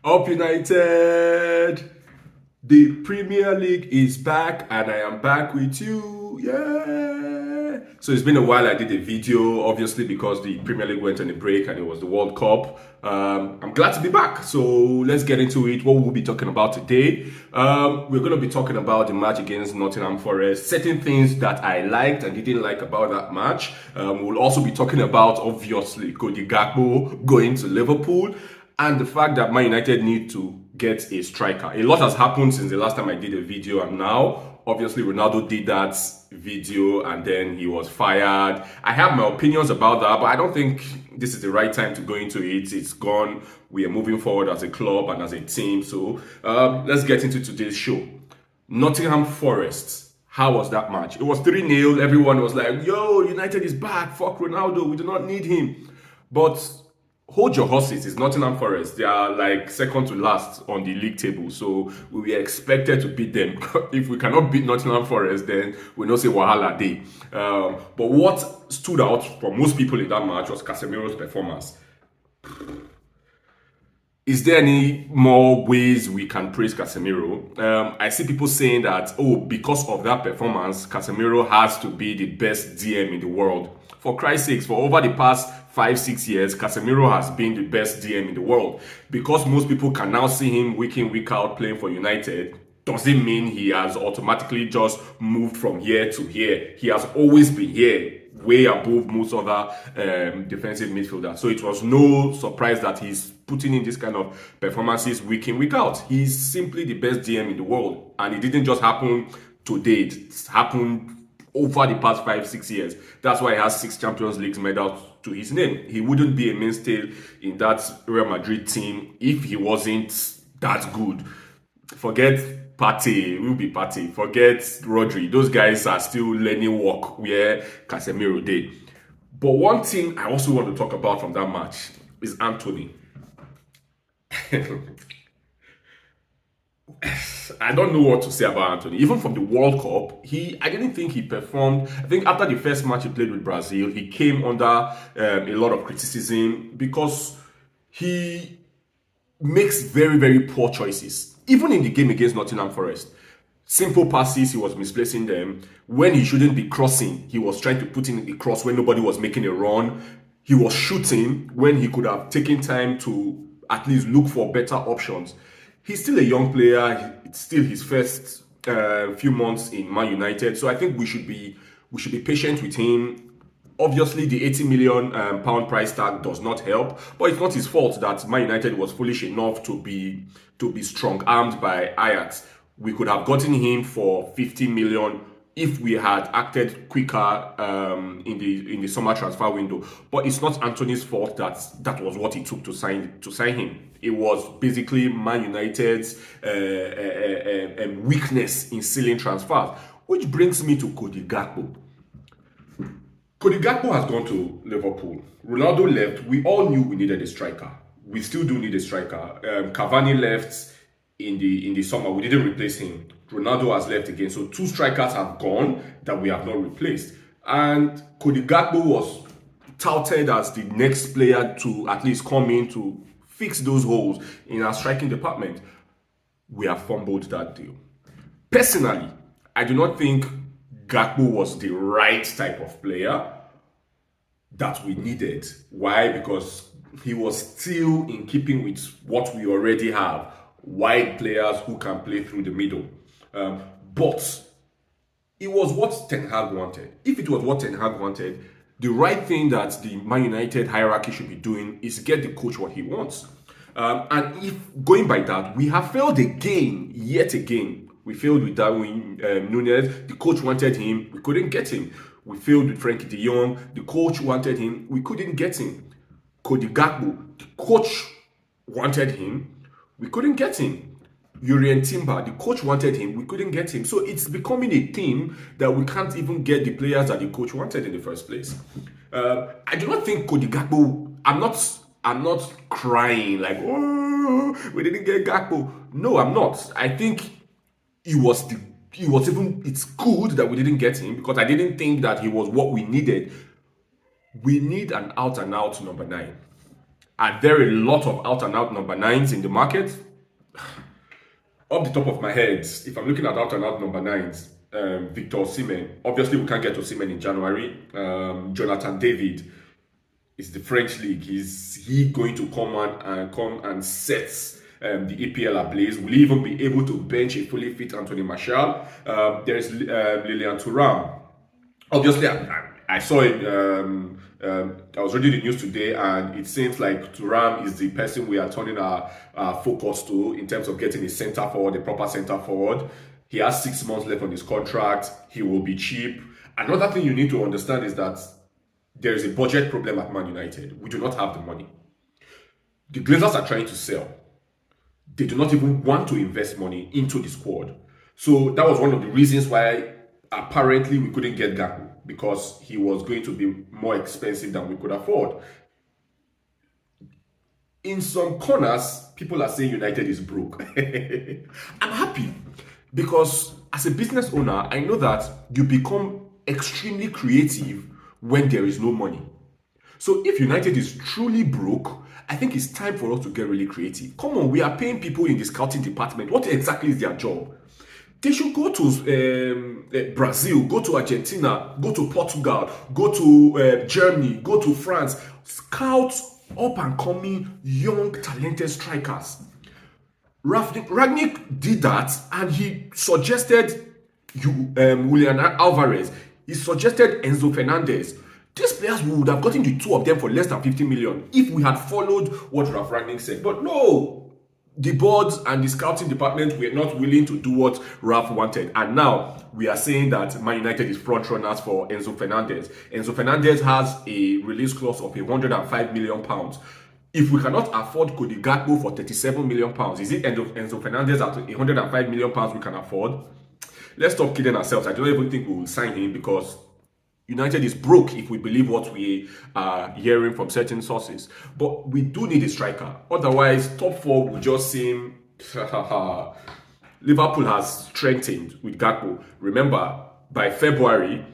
Up United! The Premier League is back and I am back with you. Yeah! So it's been a while I did a video, obviously because the Premier League went on a break and it was the World Cup. I'm glad to be back. So let's get into it. What we'll be talking about today. We're going to be talking about the match against Nottingham Forest. Certain things that I liked and didn't like about that match. We'll also be talking about, obviously, Gakpo going to Liverpool. And the fact that Man United need to get a striker. A lot has happened since the last time I did a video, and now, obviously, Ronaldo did that video and then he was fired. I have my opinions about that, but I don't think this is the right time to go into it. It's gone. We are moving forward as a club and as a team. So let's get into today's show. Nottingham Forest. How was that match? It was 3-0. Everyone was like, yo, United is back. Fuck Ronaldo. We do not need him. But hold your horses. It's Nottingham Forest. They are like second to last on the league table. So we were expected to beat them. If we cannot beat Nottingham Forest, then we don't say Wahala Day. But what stood out for most people in that match was Casemiro's performance. Is there any more ways we can praise Casemiro? I see people saying that, oh, because of that performance, Casemiro has to be the best DM in the world. For Christ's sakes, for over the past 5-6 years, Casemiro has been the best DM in the world. Because most people can now see him week in, week out playing for United, doesn't mean he has automatically just moved from here to here. He has always been here, way above most other defensive midfielders. So it was no surprise that he's putting in this kind of performances week in, week out. He's simply the best DM in the world. And it didn't just happen today. It's happened over the past 5-6 years. That's why he has 6 Champions League medals to his name. He wouldn't be a mainstay in that Real Madrid team if he wasn't that good. Forget Partey, will be Partey. Forget Rodri. Those guys are still learning work where Casemiro did. But one thing I also want to talk about from that match is Anthony. I don't know what to say about Anthony. Even from the World Cup, I didn't think he performed. I think after the first match he played with Brazil, he came under a lot of criticism because he makes very, very poor choices. Even in the game against Nottingham Forest, simple passes, he was misplacing them. When he shouldn't be crossing, he was trying to put in a cross when nobody was making a run. He was shooting when he could have taken time to at least look for better options. He's still a young player. It's still his first few months in Man United. So I think we should be patient with him. Obviously, the 80 million pound price tag does not help, but it's not his fault that Man United was foolish enough to be strong-armed by Ajax. We could have gotten him for 50 million if we had acted quicker in the summer transfer window. But it's not Anthony's fault that was what it took to sign him. It was basically Man United's weakness in sealing transfers, which brings me to Gakpo. Gakpo has gone to Liverpool. Ronaldo left. We all knew we needed a striker. We still do need a striker. Cavani left in the summer. We didn't replace him. Ronaldo has left again. So 2 strikers have gone that we have not replaced. And Gakpo was touted as the next player to at least come in to fix those holes in our striking department. We have fumbled that deal. Personally, I do not think Gakpo was the right type of player that we needed. Why? Because he was still in keeping with what we already have. Wide players who can play through the middle. But it was what Ten Hag wanted. If it was what Ten Hag wanted, the right thing that the Man United hierarchy should be doing is get the coach what he wants. And if going by that, we have failed again, yet again. We failed with Darwin Núñez. The coach wanted him. We couldn't get him. We failed with Frankie de Jong. The coach wanted him. We couldn't get him. Gakpo, the coach wanted him. We couldn't get him. Urian Timber, the coach wanted him. We couldn't get him. So it's becoming a theme that we can't even get the players that the coach wanted in the first place. I do not think Gakpo. I'm not crying like, oh, we didn't get Gakpo. No, I'm not. I think it's good that we didn't get him because I didn't think that he was what we needed. We need an out and out number 9. Are there a lot of out and out number nines in the market? Off the top of my head, if I'm looking at out and out number nines, Victor Osimhen. Obviously, we can't get Osimhen in January. Jonathan David is the French league. Is he going to come and set the EPL ablaze? Will he even be able to bench a fully fit Anthony Martial? There's Lilian Thuram. Obviously, I saw it. I was reading the news today, and it seems like Thuram is the person we are turning our focus to in terms of getting a centre forward, a proper centre forward. He has 6 months left on his contract. He will be cheap. Another thing you need to understand is that there is a budget problem at Man United. We do not have the money. The Glazers are trying to sell. They do not even want to invest money into the squad. So that was one of the reasons why apparently we couldn't get Gakpo, because he was going to be more expensive than we could afford. In some corners, people are saying United is broke. I'm happy because as a business owner, I know that you become extremely creative when there is no money. So if United is truly broke, I think it's time for us to get really creative. Come on, we are paying people in the scouting department. What exactly is their job? They should go to Brazil, go to Argentina, go to Portugal, go to Germany, go to France. Scout up and coming young talented strikers. Ragnick did that, and he suggested Julian Alvarez. He suggested Enzo Fernandez. These players, we would have gotten the two of them for less than 50 million if we had followed what Ralph Ragnick said. But no, the boards and the scouting department were not willing to do what Ralph wanted. And now we are saying that Man United is front runners for Enzo Fernandez. Enzo Fernandez has a release clause of £105 million. If we cannot afford Cody Gakpo for £37 million, is it Enzo Fernandez at £105 million we can afford? Let's stop kidding ourselves. I don't even think we will sign him because United is broke if we believe what we are hearing from certain sources. But we do need a striker. Otherwise, top four will just seem... Liverpool has strengthened with Gakpo. Remember, by February,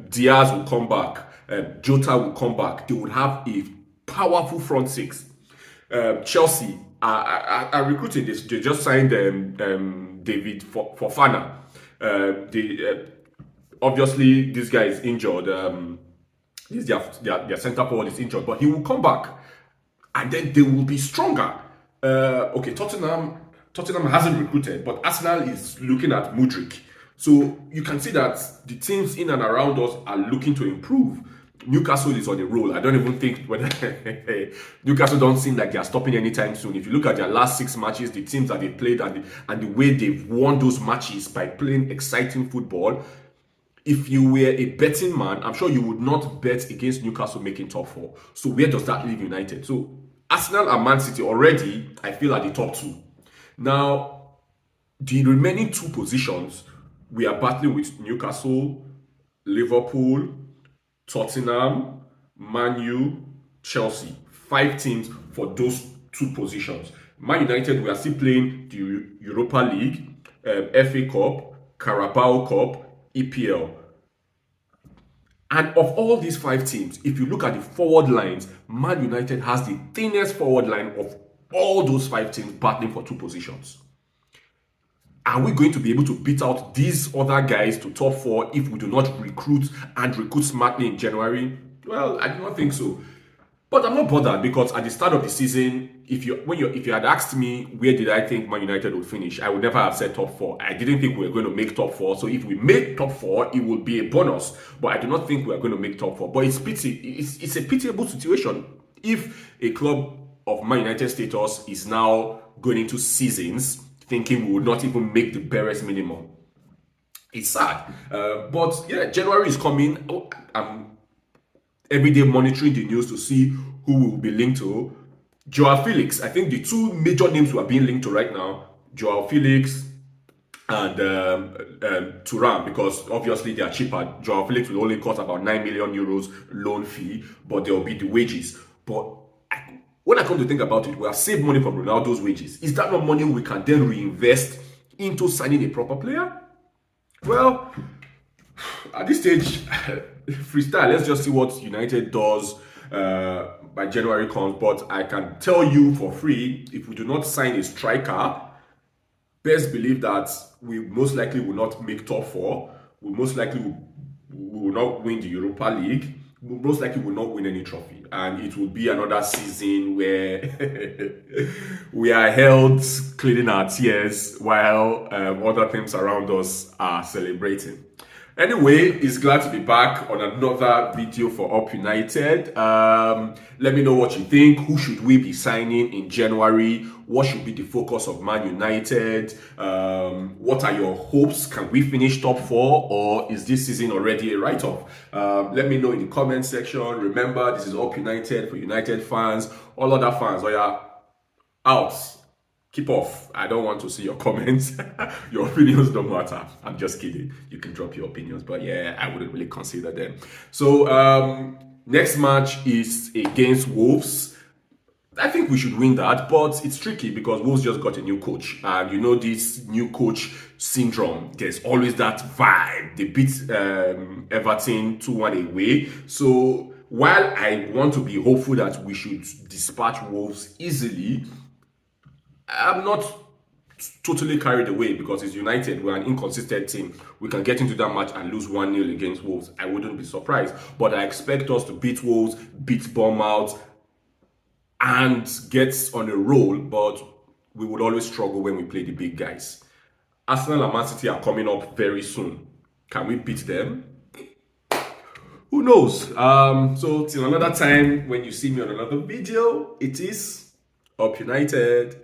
Diaz will come back. Jota will come back. They would have a powerful front six. Chelsea are recruiting this. They just signed David Fofana. Obviously, this guy is injured. Their centre forward is injured, but he will come back, and then they will be stronger. Okay, Tottenham hasn't recruited, but Arsenal is looking at Mudryk. So you can see that the teams in and around us are looking to improve. Newcastle is on a roll. I don't even think whether Newcastle don't seem like they are stopping anytime soon. If you look at their last 6 matches, the teams that they played and the way they've won those matches by playing exciting football. If you were a betting man, I'm sure you would not bet against Newcastle making top four. So where does that leave United? So Arsenal and Man City already, I feel, are the top two. Now, the remaining 2 positions, we are battling with Newcastle, Liverpool, Tottenham, Man U, Chelsea. 5 teams for those 2 positions. Man United, we are still playing the Europa League, FA Cup, Carabao Cup, EPL. And of all these 5 teams, if you look at the forward lines, Man United has the thinnest forward line of all those 5 teams battling for 2 positions. Are we going to be able to beat out these other guys to top 4 if we do not recruit smartly in January? Well, I do not think so. But I'm not bothered because at the start of the season, if you had asked me where did I think Man United would finish, I would never have said top 4. I didn't think we were going to make top 4. So if we make top 4, it would be a bonus. But I do not think we are going to make top 4. But it's a pitiable situation if a club of Man United status is now going into seasons thinking we would not even make the barest minimum. It's sad. But yeah, January is coming. I'm every day monitoring the news to see who will be linked to. Joao Felix, I think the 2 major names who are being linked to right now, Joao Felix and Thuram, because obviously they are cheaper. Joao Felix will only cost about 9 million euros loan fee, but there will be the wages. But when I come to think about it, we have saved money from Ronaldo's wages. Is that not money we can then reinvest into signing a proper player? Well, at this stage, freestyle, let's just see what United does by January comes. But I can tell you for free, if we do not sign a striker, best believe that we most likely will not make top four. We most likely will not win the Europa League. We most likely will not win any trophy, and it will be another season where we are held cleaning our tears while other teams around us are celebrating. Anyway, it's glad to be back on another video for Up United. Let me know what you think. Who should we be signing in January? What should be the focus of Man United? What are your hopes? Can we finish top four, or is this season already a write-off? Let me know in the comment section. Remember, this is Up United for United fans. All other fans, out. Keep off. I don't want to see your comments. Your opinions don't matter. I'm just kidding. You can drop your opinions, but yeah, I wouldn't really consider them. So next match is against Wolves. I think we should win that, but it's tricky because Wolves just got a new coach, and you know this new coach syndrome. There's always that vibe. They beat Everton 2-1 away. So while I want to be hopeful that we should dispatch Wolves easily, I'm not totally carried away because it's United. We're an inconsistent team. We can get into that match and lose 1-0 against Wolves. I wouldn't be surprised. But I expect us to beat Wolves, beat Bournemouth, and get on a roll. But we would always struggle when we play the big guys. Arsenal and Man City are coming up very soon. Can we beat them? Who knows? So till another time, when you see me on another video, it is Up United.